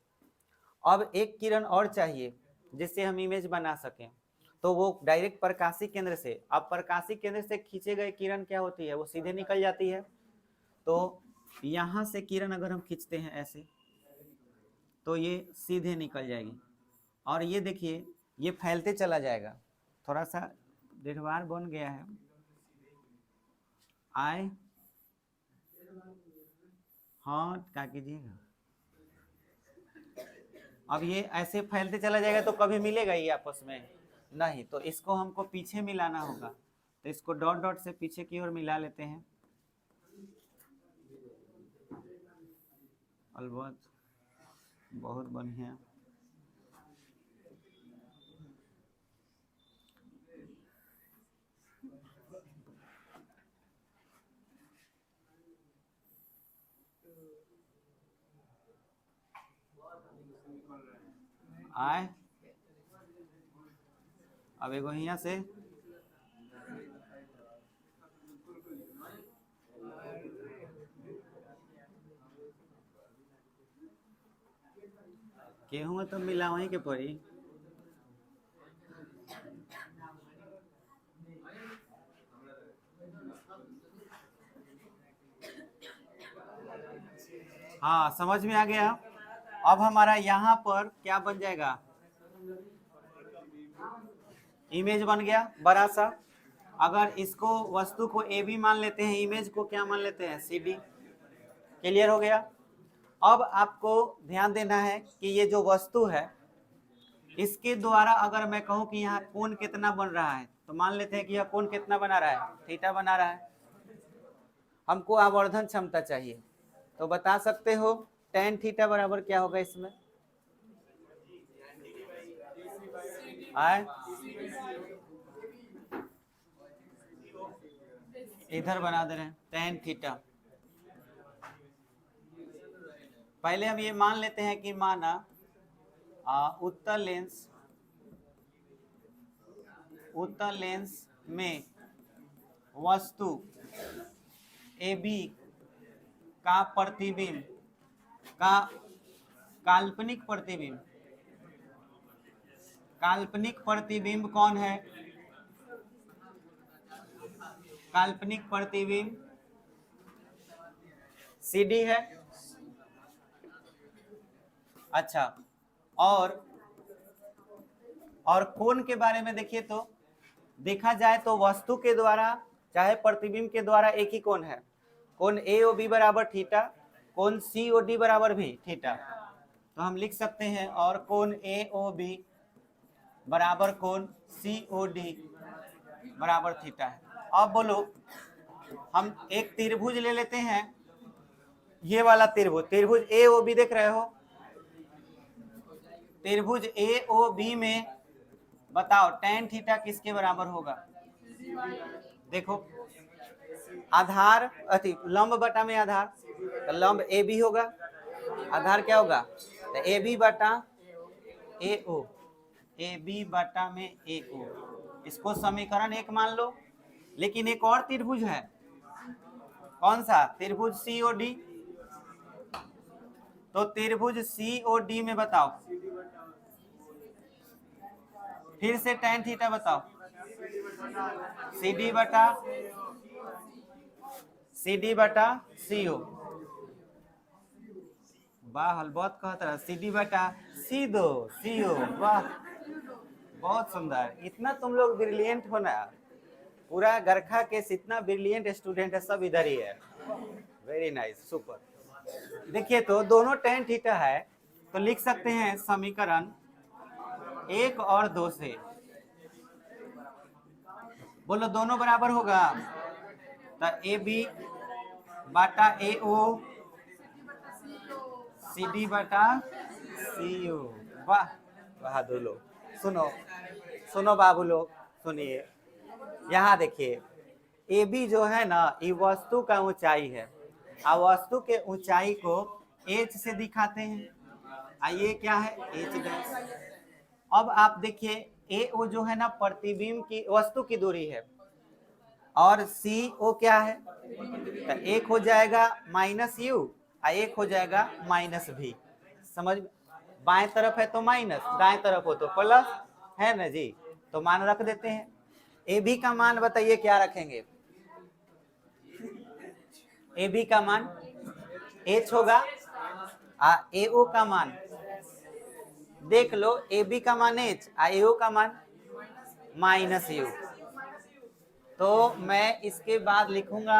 अब एक किरण और चाहिए जिससे हम इमेज बना सकें, तो वो डायरेक्ट प्रकाशी केंद्र से। अब प्रकाशी केंद्र से खींचे गए किरण क्या होती है? वो सीधे निकल जाती है। तो यहाँ से किरण अगर हम खींचते हैं ऐसे, तो ये सीधे निकल जाएगी। और ये देखिए ये फैलते चला जाएगा। थोड़ा सा डेढ़वार बन गया है, आए हाँ क्या कीजिएगा। अब ये ऐसे फैलते चला जाएगा तो कभी मिलेगा ये आपस में नहीं। तो इसको हमको पीछे मिलाना होगा। तो इसको डॉट डॉट से पीछे की ओर मिला लेते हैं। अलबत्त बहुत बढ़िया। आए अब एगो यहाँ से केहू तो मिला वहीं के पड़ी। हाँ समझ में आ गया। अब हमारा यहाँ पर क्या बन जाएगा, इमेज बन गया बड़ा सा। अगर इसको वस्तु को ए बी मान लेते हैं, इमेज को क्या मान लेते हैं, सी डी। क्लियर हो गया। अब आपको ध्यान देना है कि ये जो वस्तु है इसके द्वारा अगर मैं कहूं कि यहाँ कोण कितना बन रहा है, तो मान लेते हैं कि यह कोण कितना बना रहा है, थीटा बना रहा है। हमको आवर्धन क्षमता चाहिए, तो बता सकते हो tan थीटा बराबर क्या होगा इसमें, आए इधर बना दे रहे हैं tan थीटा। पहले हम ये मान लेते हैं कि माना उत्तल लेंस में वस्तु AB का प्रतिबिंब का काल्पनिक प्रतिबिंब कौन है, काल्पनिक प्रतिबिंब CD है। अच्छा, और कोण के बारे में देखिए तो देखा जाए तो वस्तु के द्वारा चाहे प्रतिबिंब के द्वारा एक ही कोण है, कोण AOB बराबर थीटा, कोण COD बराबर भी थीटा। तो हम लिख सकते हैं और कोण AOB बराबर कोण COD बराबर थीटा है। अब बोलो हम एक त्रिभुज ले लेते हैं, ये वाला त्रिभुज AOB देख रहे हो, त्रिभुज AOB में बताओ tan थीटा किसके बराबर होगा। देखो आधार लंब बटा में आधार, तो लंब AB होगा, आधार क्या होगा, तो AB बटा AO, AB बटा में AO। इसको समीकरण 1 मान लो। लेकिन एक और त्रिभुज है, कौन सा, त्रिभुज COD। तो त्रिभुज COD में बताओ फिर से tan थीटा बताओ, CD बटा CO। वाह हलबत कहता है CD बटा CO। वाह बहुत सुंदर, इतना तुम लोग ब्रिलियंट हो ना, पूरा गरखा के जितना ब्रिलियंट स्टूडेंट है सब इधर ही है। Very nice, super. देखिए तो दोनों tan थीटा है, तो लिख सकते हैं समीकरण 1 और 2 से। बोलो दोनों बराबर होगा, तो AB बटा AO CD बटा CO। वाह बहादुर लोग, सुनो बाबू लोग सुनिए। यहाँ देखिए AB जो है ना, ये वस्तु का ऊंचाई है, और वस्तु के ऊंचाई को H से दिखाते हैं, ये क्या है H'। अब आप देखिए AO जो है ना प्रतिबिंब की वस्तु की दूरी है, और CO क्या है, तो एक हो जाएगा -U और एक हो जाएगा -V। समझ, बाएं तरफ है तो माइनस, दाएं तरफ हो तो प्लस, है ना जी। तो मान रख देते हैं। AB का मान बताइए क्या रखेंगे, AB का मान H होगा, AO का मान देख लो, AB का मान H, AO का मान -U। तो मैं इसके बाद लिखूंगा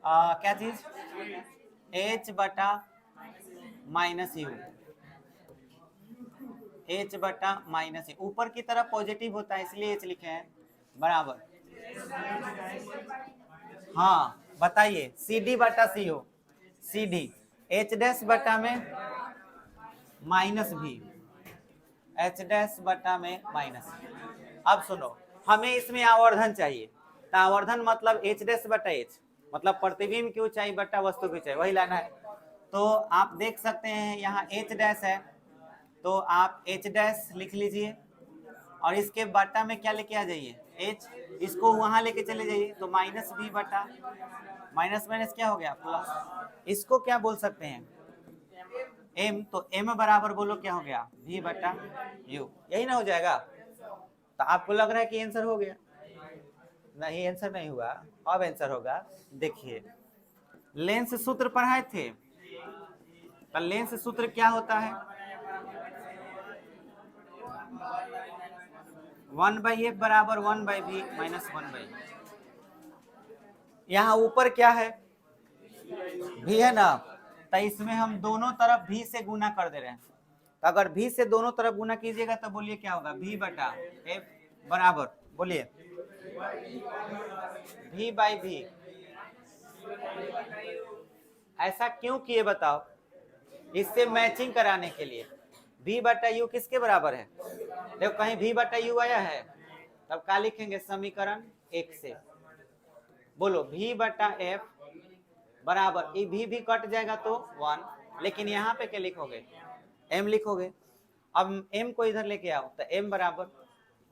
क्या चीज, H बटा -U, H बटा -U। ऊपर की तरफ पॉजिटिव होता है इसलिए H लिखे हैं, बराबर। हाँ बताइए CD बटा CO, CD एच डैश बटा में माइनस भी, एच डैश बटा में माइनस। अब सुनो, हमें इसमें आवर्धन चाहिए, तो आवर्धन मतलब एच डैश बटा एच, मतलब प्रतिबिंब की ऊंचाई बटा वस्तु की ऊंचाई, वही लाना है। तो आप देख सकते हैं यहाँ एच डैश है, तो आप एच डैश लिख लीजिए और इसके बटा में क्या लेके आ जाइए, एच, इसको वहां लेके चले जाइए, तो माइनस भी बटा माइनस माइनस क्या हो गया प्लस, इसको क्या बोल सकते हैं m, तो m बराबर बोलो क्या हो गया v बटा u, यही ना हो जाएगा। तो आपको लग रहा है कि आंसर हो गया, नहीं आंसर नहीं हुआ, अब आंसर होगा। देखिए लेंस सूत्र पढ़ाए थे, तो लेंस सूत्र क्या होता है, 1/f बराबर 1/v माइनस 1/, यहाँ ऊपर क्या है v है ना, तो इसमें हम दोनों तरफ v से गुना कर दे रहे हैं। तो अगर v से दोनों तरफ गुना कीजिएगा तो बोलिए क्या होगा, v बटा f बराबर, बोलिए v बाई v। ऐसा क्यों किए बताओ, इससे मैचिंग कराने के लिए। v बटा u किसके बराबर है, देखो कहीं v बटा u आया है, तब क्या लिखेंगे समीकरण 1 से, बोलो v बटा f बराबर, ये भी कट जाएगा तो 1, लेकिन यहाँ पे क्या लिखोगे m लिखोगे। अब m को इधर लेके आओ, तो m बराबर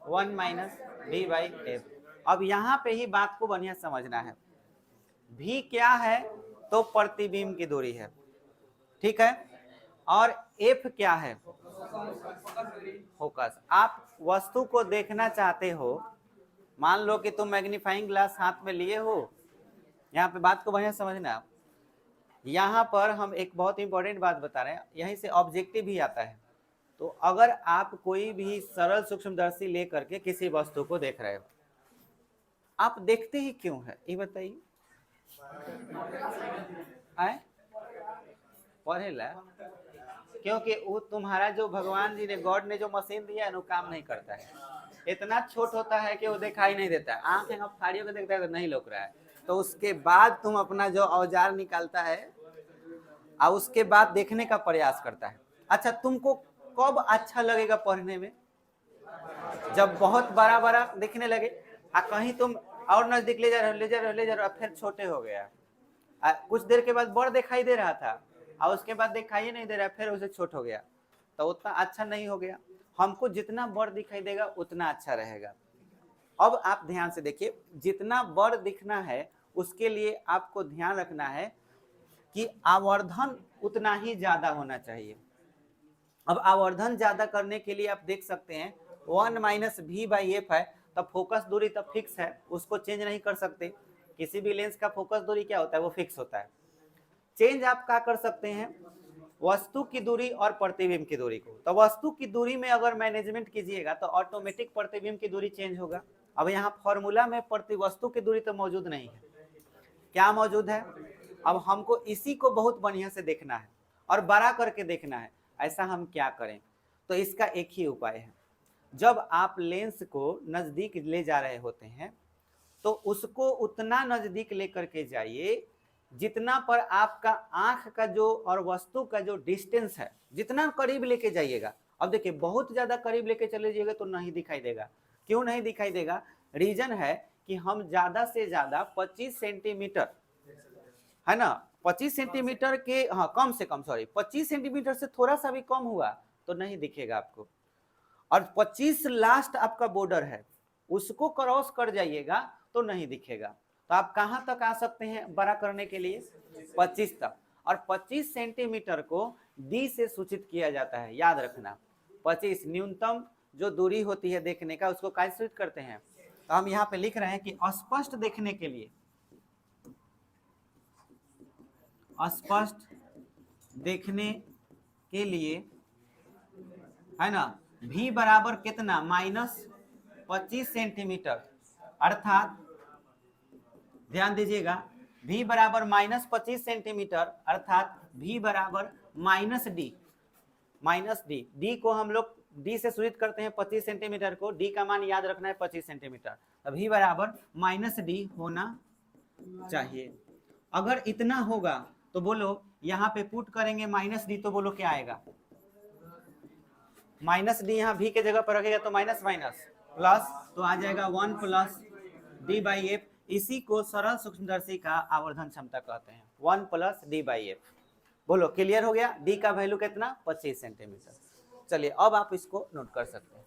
1 माइनस v बाई f। अब यहाँ पे ही बात को बढ़िया समझना है, v क्या है तो प्रतिबिंब की दूरी है, ठीक है, और f क्या है फोकस। आप वस्तु को देखना चाहते हो, मान लो कि तुम मैग्नीफाइंग ग्लास हाथ में लिए हो, यहाँ पे बात को बढ़िया समझना। यहाँ पर हम एक बहुत इंपॉर्टेंट बात बता रहे हैं, यहीं से ऑब्जेक्टिव भी आता है। तो अगर आप कोई भी सरल सूक्ष्मदर्शी लेकर के किसी वस्तु को देख रहे हो, आप देखते ही क्यों है ये बताइए, पढ़ेला, क्योंकि वो तुम्हारा जो भगवान जी ने, गॉड ने जो मशीन दिया है वो काम नहीं करता है, इतना छोट होता है कि वो दिखाई नहीं देता है, आंख है फाड़ियों को देखता है तो नहीं लौक रहा है, तो उसके बाद तुम अपना जो औजार निकालता है और उसके बाद देखने का प्रयास करता है। अच्छा तुमको कब अच्छा लगेगा पढ़ने में, जब बहुत बड़ा बड़ा दिखने लगे, कहीं तुम और नजदीक ले जा रहे हो फिर छोटे हो गया, कुछ देर के बाद बड़ दिखाई दे रहा था और उसके बाद दिखाई नहीं दे रहा, फिर उसे छोट हो गया, तो उतना अच्छा नहीं हो गया। हमको जितना बड़ दिखाई देगा उतना अच्छा रहेगा। अब आप ध्यान से देखिए, जितना बड़ दिखना है उसके लिए आपको ध्यान रखना है कि आवर्धन उतना ही ज्यादा होना चाहिए। अब आवर्धन ज्यादा करने के लिए आप देख सकते हैं 1 माइनस v बाई एफ है, तब फोकस दूरी तब फिक्स है, उसको चेंज नहीं कर सकते। किसी भी लेंस का फोकस दूरी क्या होता है, वो फिक्स होता है। चेंज आप क्या कर सकते हैं, वस्तु की दूरी और प्रतिबिंब की दूरी को। तो वस्तु की दूरी में अगर मैनेजमेंट कीजिएगा तो ऑटोमेटिक प्रतिबिंब की दूरी चेंज होगा। अब यहाँ फॉर्मूला में वस्तु की दूरी तो मौजूद नहीं है, क्या मौजूद है, अब हमको इसी को बहुत बढ़िया से देखना है और बड़ा करके देखना है। ऐसा हम क्या करें, तो इसका एक ही उपाय है, जब आप लेंस को नजदीक ले जा रहे होते हैं तो उसको उतना नजदीक लेकर के जाइए जितना पर आपका आंख का जो और वस्तु का जो डिस्टेंस है, जितना करीब लेके जाइएगा। अब देखिए बहुत ज्यादा करीब लेके चले जाइएगा तो नहीं दिखाई देगा। क्यों नहीं दिखाई देगा, रीजन है कि हम ज्यादा से ज्यादा 25 सेंटीमीटर है ना, 25 सेंटीमीटर के, हाँ कम से कम, सॉरी 25 सेंटीमीटर से थोड़ा सा भी कम हुआ तो नहीं दिखेगा आपको, और 25 लास्ट आपका बॉर्डर है, उसको क्रॉस कर जाइएगा तो नहीं दिखेगा। तो आप कहां तक आ सकते हैं बड़ा करने के लिए, 25 तक, और 25 सेंटीमीटर को डी से सूचित किया जाता है, याद रखना 25 न्यूनतम जो दूरी होती है देखने का, उसको कैसे सूचित करते हैं। तो हम यहाँ पे लिख रहे हैं कि स्पष्ट देखने के लिए, स्पष्ट देखने के लिए है ना, v बराबर कितना माइनस 25 सेंटीमीटर, अर्थात ध्यान दीजिएगा v बराबर माइनस 25 सेंटीमीटर, अर्थात v बराबर माइनस डी, डी को हम लोग डी से सूचित करते हैं 25 सेंटीमीटर को, डी का मान याद रखना है 25 सेंटीमीटर, तो v बराबर माइनस डी होना चाहिए। अगर इतना होगा तो बोलो यहाँ पे पुट करेंगे माइनस डी, तो बोलो क्या आएगा, माइनस डी, यहाँ भी के जगह पर रखेगा तो माइनस माइनस प्लस, तो आ जाएगा 1 प्लस डी बाई एफ। इसी को सरल सूक्ष्मदर्शी का आवर्धन क्षमता कहते हैं, 1 प्लस डी बाई एफ। बोलो क्लियर हो गया। डी का वैल्यू कितना, 25 सेंटीमीटर। चलिए अब आप इसको नोट कर सकते हैं।